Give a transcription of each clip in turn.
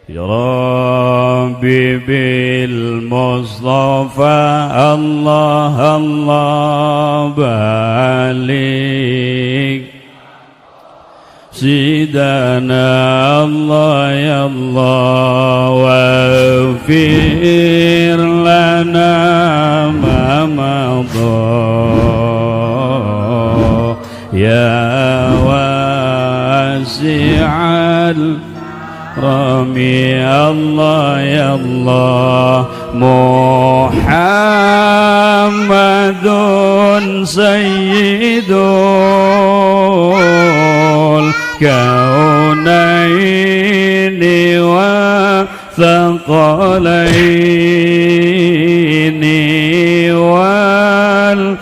يا ربي بالمصطفى الله الله بارك سيدنا الله يا الله واغفر لنا ما مضى يا واسع رامي الله يا الله محمد سيد الكونين والثقلين والفريقين.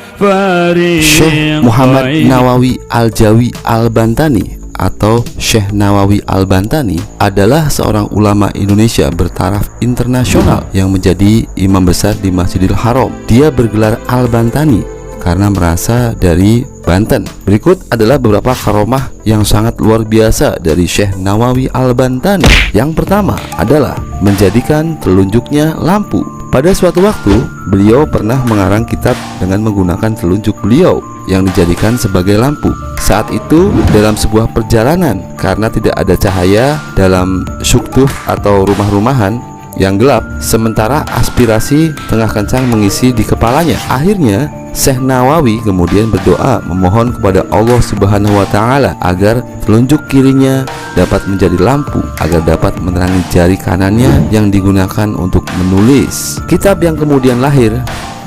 Syekh Muhammad Nawawi Al-Jawi Al-Bantani atau Syekh Nawawi Al-Bantani adalah seorang ulama Indonesia bertaraf internasional yang menjadi imam besar di Masjidil Haram. Dia bergelar Al-Bantani karena merasa dari Banten. Berikut adalah beberapa karomah yang sangat luar biasa dari Syekh Nawawi Al-Bantani. Yang pertama adalah menjadikan telunjuknya lampu. Pada suatu waktu, beliau pernah mengarang kitab dengan menggunakan telunjuk beliau yang dijadikan sebagai lampu. Saat itu dalam sebuah perjalanan, karena tidak ada cahaya dalam syuktuf atau rumah-rumahan yang gelap, sementara aspirasi tengah kencang mengisi di kepalanya. Akhirnya Syekh Nawawi kemudian berdoa memohon kepada Allah Subhanahu wa Ta'ala agar telunjuk kirinya dapat menjadi lampu, agar dapat menerangi jari kanannya yang digunakan untuk menulis. Kitab yang kemudian lahir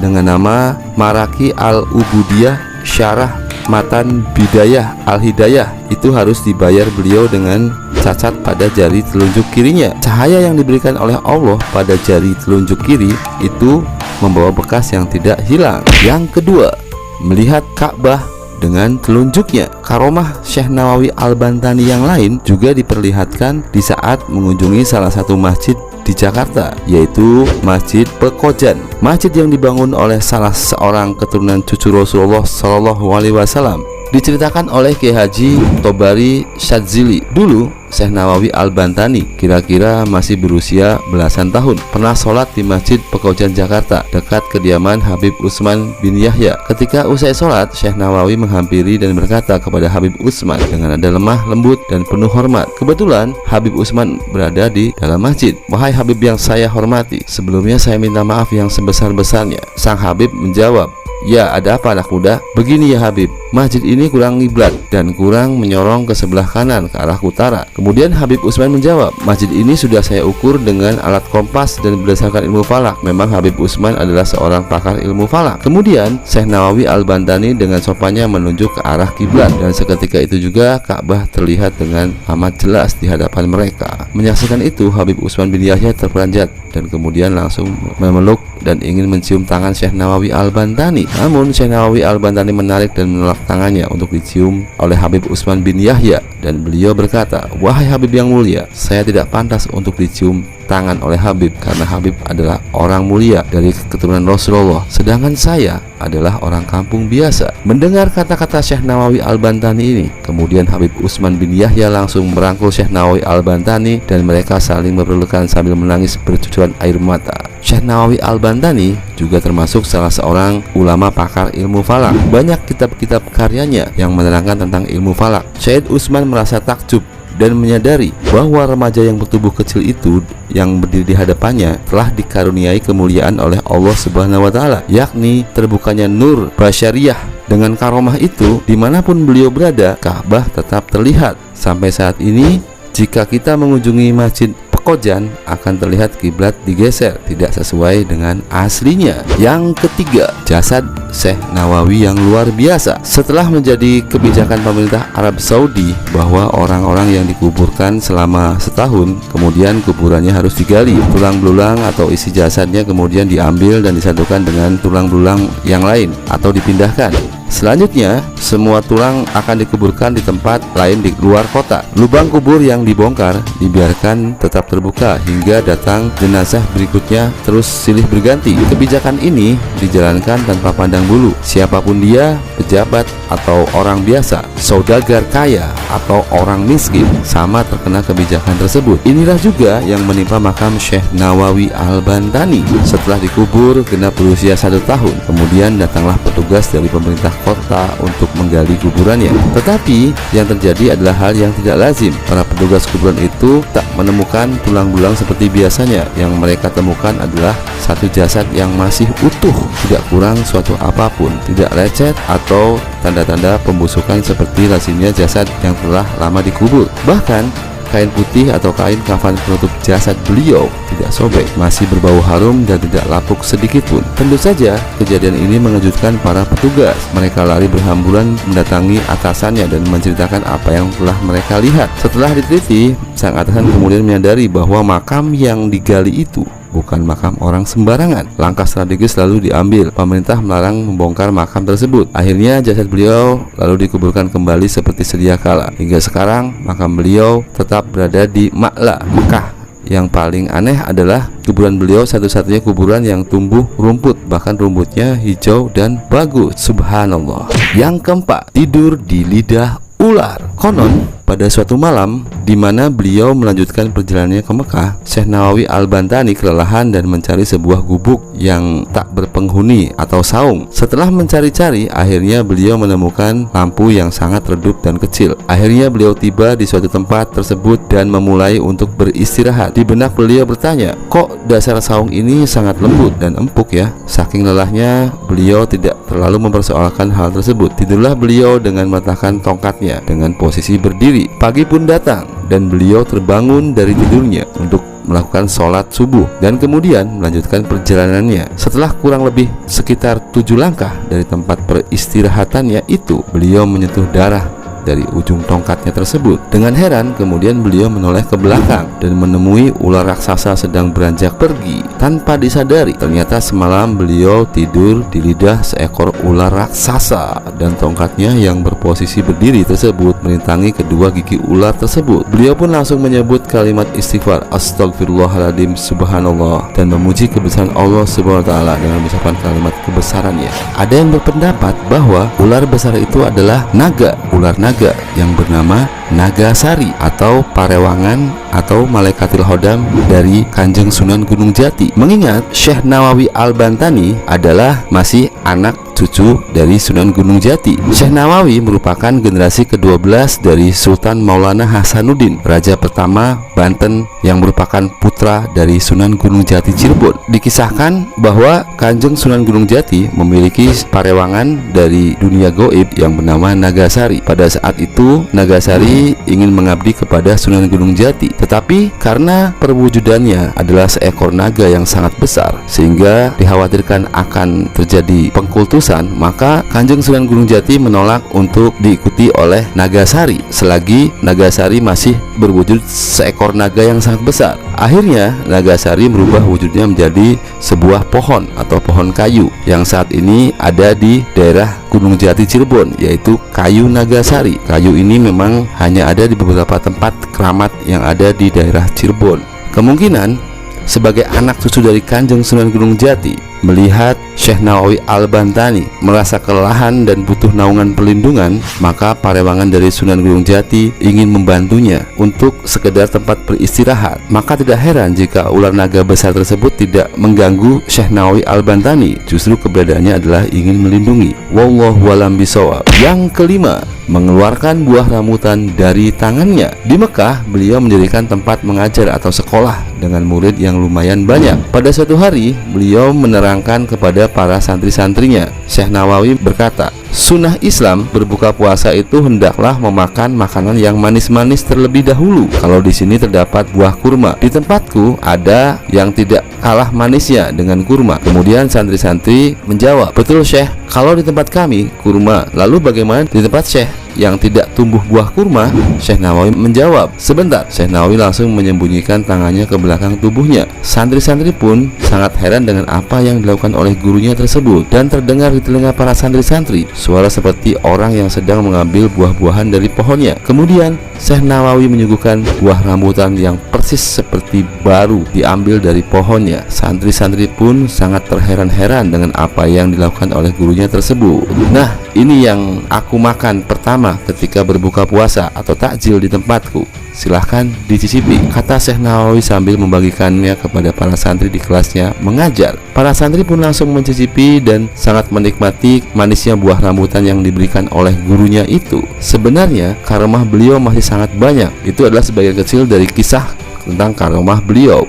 dengan nama Maraki Al-Ubudiyah Syarah Matan Bidayah Al-Hidayah itu harus dibayar beliau dengan cacat pada jari telunjuk kirinya. Cahaya yang diberikan oleh Allah pada jari telunjuk kiri itu membawa bekas yang tidak hilang. Yang kedua, melihat Ka'bah dengan telunjuknya. Karomah Syekh Nawawi Al-Bantani yang lain juga diperlihatkan di saat mengunjungi salah satu masjid di Jakarta, yaitu Masjid Pekojan. Masjid yang dibangun oleh salah seorang keturunan cucu Rasulullah Shallallahu Alaihi Wasallam. Diceritakan oleh Kiai Haji Tobari Syadzili. Dulu Syekh Nawawi Al-Bantani kira-kira masih berusia belasan tahun, pernah sholat di Masjid Pekojan Jakarta dekat kediaman Habib Utsman bin Yahya. Ketika usai sholat, Syekh Nawawi menghampiri dan berkata kepada Habib Utsman dengan nada lemah, lembut, dan penuh hormat. Kebetulan Habib Utsman berada di dalam masjid. "Wahai Habib yang saya hormati, sebelumnya saya minta maaf yang sebesar-besarnya." Sang Habib menjawab, "Ya, ada apa anak muda?" "Begini ya Habib, masjid ini kurang ngiblat dan kurang menyorong ke sebelah kanan ke arah utara." Kemudian Habib Utsman menjawab, "Masjid ini sudah saya ukur dengan alat kompas dan berdasarkan ilmu falak." Memang Habib Utsman adalah seorang pakar ilmu falak. Kemudian Syekh Nawawi Al-Bantani dengan sopannya menunjuk ke arah kiblat, dan seketika itu juga Ka'bah terlihat dengan amat jelas di hadapan mereka. Menyaksikan itu, Habib Utsman bin Yahya terperanjat dan kemudian langsung memeluk dan ingin mencium tangan Syekh Nawawi Al-Bantani. Namun Syekh Nawawi Al-Bantani menarik dan menolak tangannya untuk dicium oleh Habib Utsman bin Yahya, dan beliau berkata, "Wahai Habib yang mulia, saya tidak pantas untuk dicium tangan oleh Habib karena Habib adalah orang mulia dari keturunan Rasulullah, sedangkan saya adalah orang kampung biasa." Mendengar kata-kata Syekh Nawawi Al-Bantani ini, kemudian Habib Utsman bin Yahya langsung merangkul Syekh Nawawi Al-Bantani dan mereka saling berpelukan sambil menangis bercucuran air mata. Syekh Nawawi Al-Bantani juga termasuk salah seorang ulama pakar ilmu falak. Banyak kitab-kitab karyanya yang menerangkan tentang ilmu falak. Syekh Utsman merasa takjub dan menyadari bahwa remaja yang bertubuh kecil itu yang berdiri di hadapannya telah dikaruniai kemuliaan oleh Allah Subhanahu wa Ta'ala, yakni terbukanya nur basyariyah. Dengan karomah itu, dimanapun beliau berada, Ka'bah tetap terlihat. Sampai saat ini, jika kita mengunjungi Masjid Pekojan, akan terlihat kiblat digeser, tidak sesuai dengan aslinya. Yang ketiga, jasad Syekh Nawawi yang luar biasa. Setelah menjadi kebijakan pemerintah Arab Saudi bahwa orang-orang yang dikuburkan selama setahun, kemudian kuburannya harus digali, tulang belulang atau isi jasadnya kemudian diambil dan disatukan dengan tulang belulang yang lain atau dipindahkan. Selanjutnya, semua tulang akan dikuburkan di tempat lain di luar kota. Lubang kubur yang dibongkar dibiarkan tetap terbuka hingga datang jenazah berikutnya, terus silih berganti. Kebijakan ini dijalankan tanpa pandang bulu siapapun dia, pejabat atau orang biasa, saudagar kaya atau orang miskin, sama terkena kebijakan tersebut. Inilah juga yang menimpa makam Syekh Nawawi Al-Bantani. Setelah dikubur genap berusia 1 tahun, kemudian datanglah petugas dari pemerintah kota untuk menggali kuburannya. Tetapi yang terjadi adalah hal yang tidak lazim. Para petugas kuburan itu tak menemukan tulang belulang seperti biasanya. Yang mereka temukan adalah satu jasad yang masih utuh, tidak kurang suatu apapun, tidak lecet atau tanda-tanda pembusukan seperti lazimnya jasad yang telah lama dikubur. Bahkan kain putih atau kain kafan penutup jasad beliau tidak sobek, masih berbau harum dan tidak lapuk sedikit pun. Tentu saja kejadian ini mengejutkan para petugas. Mereka lari berhamburan mendatangi atasannya dan menceritakan apa yang telah mereka lihat. Setelah diteliti, sang atasan kemudian menyadari bahwa makam yang digali itu bukan makam orang sembarangan. Langkah strategis lalu diambil. Pemerintah melarang membongkar makam tersebut. Akhirnya jasad beliau lalu dikuburkan kembali seperti sedia kala. Hingga sekarang makam beliau tetap berada di Ma'la, Mekah. Yang paling aneh adalah kuburan beliau satu-satunya kuburan yang tumbuh rumput, bahkan rumputnya hijau dan bagus. Subhanallah. Yang keempat, tidur di lidah ular. Konon pada suatu malam di mana beliau melanjutkan perjalanannya ke Mekah, Syekh Nawawi Al-Bantani kelelahan dan mencari sebuah gubuk yang tak berpenghuni atau saung. Setelah mencari-cari, akhirnya beliau menemukan lampu yang sangat redup dan kecil. Akhirnya beliau tiba di suatu tempat tersebut dan memulai untuk beristirahat. Di benak beliau bertanya, kok dasar saung ini sangat lembut dan empuk ya? Saking lelahnya, beliau tidak terlalu mempersoalkan hal tersebut. Tidurlah beliau dengan meletakkan tongkatnya dengan posisi berdiri. Pagi pun datang dan beliau terbangun dari tidurnya untuk melakukan sholat subuh dan kemudian melanjutkan perjalanannya. Setelah kurang lebih sekitar 7 langkah dari tempat peristirahatannya itu, beliau menyentuh darah dari ujung tongkatnya tersebut. Dengan heran kemudian beliau menoleh ke belakang dan menemui ular raksasa sedang beranjak pergi. Tanpa disadari, ternyata semalam beliau tidur di lidah seekor ular raksasa dan tongkatnya yang berposisi berdiri tersebut merintangi kedua gigi ular tersebut. Beliau pun langsung menyebut kalimat istighfar, astagfirullahaladzim, subhanallah, dan memuji kebesaran Allah subhanahu wa ta'ala dengan mengucapkan kalimat kebesarannya. Ada yang berpendapat bahwa ular besar itu adalah naga, ular naga yang bernama Nagasari atau Parewangan atau Malaikatil Hodam dari Kanjeng Sunan Gunung Jati. Mengingat Syekh Nawawi Al-Bantani adalah masih anak cucu dari Sunan Gunung Jati. Syekh Nawawi merupakan generasi ke-12 dari Sultan Maulana Hasanuddin, raja pertama Banten yang merupakan putra dari Sunan Gunung Jati Cirebon. Dikisahkan bahwa Kanjeng Sunan Gunung Jati memiliki parewangan dari dunia goib yang bernama Nagasari. Pada saat itu Nagasari ingin mengabdi kepada Sunan Gunung Jati, tetapi karena perwujudannya adalah seekor naga yang sangat besar sehingga dikhawatirkan akan terjadi pengkultusan, maka Kanjeng Sunan Gunung Jati menolak untuk diikuti oleh Nagasari selagi Nagasari masih berwujud seekor naga yang sangat besar. Akhirnya Nagasari merubah wujudnya menjadi sebuah pohon atau pohon kayu yang saat ini ada di daerah Gunung Jati Cirebon, yaitu kayu Nagasari. Kayu ini memang hanya ada di beberapa tempat keramat yang ada di daerah Cirebon. Kemungkinan sebagai anak cucu dari Kanjeng Sunan Gunung Jati, melihat Syekh Nawawi Al-Bantani merasa kelelahan dan butuh naungan perlindungan, maka parewangan dari Sunan Gunung Jati ingin membantunya untuk sekedar tempat beristirahat. Maka tidak heran jika ular naga besar tersebut tidak mengganggu Syekh Nawawi Al-Bantani, justru keberadaannya adalah ingin melindungi. Wallahu a'lam bishawab. Yang kelima, mengeluarkan buah rambutan dari tangannya. Di Mekah, beliau mendirikan tempat mengajar atau sekolah dengan murid yang lumayan banyak. Pada suatu hari, beliau menerangkan kepada para santri-santrinya. Syekh Nawawi berkata, sunnah Islam berbuka puasa itu hendaklah memakan makanan yang manis-manis terlebih dahulu. Kalau di sini terdapat buah kurma, di tempatku ada yang tidak kalah manisnya dengan kurma. Kemudian santri-santri menjawab, betul Syekh, kalau di tempat kami kurma, lalu bagaimana di tempat Syekh yang tidak tumbuh buah kurma? Syekh Nawawi menjawab, sebentar. Syekh Nawawi langsung menyembunyikan tangannya ke belakang tubuhnya. Santri-santri pun sangat heran dengan apa yang dilakukan oleh gurunya tersebut, dan terdengar di telinga para santri-santri suara seperti orang yang sedang mengambil buah-buahan dari pohonnya. Kemudian Syekh Nawawi menyuguhkan buah rambutan yang persis seperti baru diambil dari pohonnya. Santri-santri pun sangat terheran-heran dengan apa yang dilakukan oleh gurunya tersebut. Nah, ini yang aku makan pertama ketika berbuka puasa atau takjil di tempatku. Silahkan dicicipi, kata Syekh Nawawi sambil membagikannya kepada para santri di kelasnya mengajar. Para santri pun langsung mencicipi dan sangat menikmati manisnya buah rambutan yang diberikan oleh gurunya itu. Sebenarnya karomah beliau masih sangat banyak. Itu adalah sebagian kecil dari kisah tentang karomah beliau.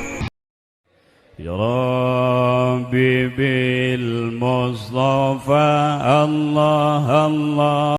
Ya Rabbi bil Mustafa Allah Allah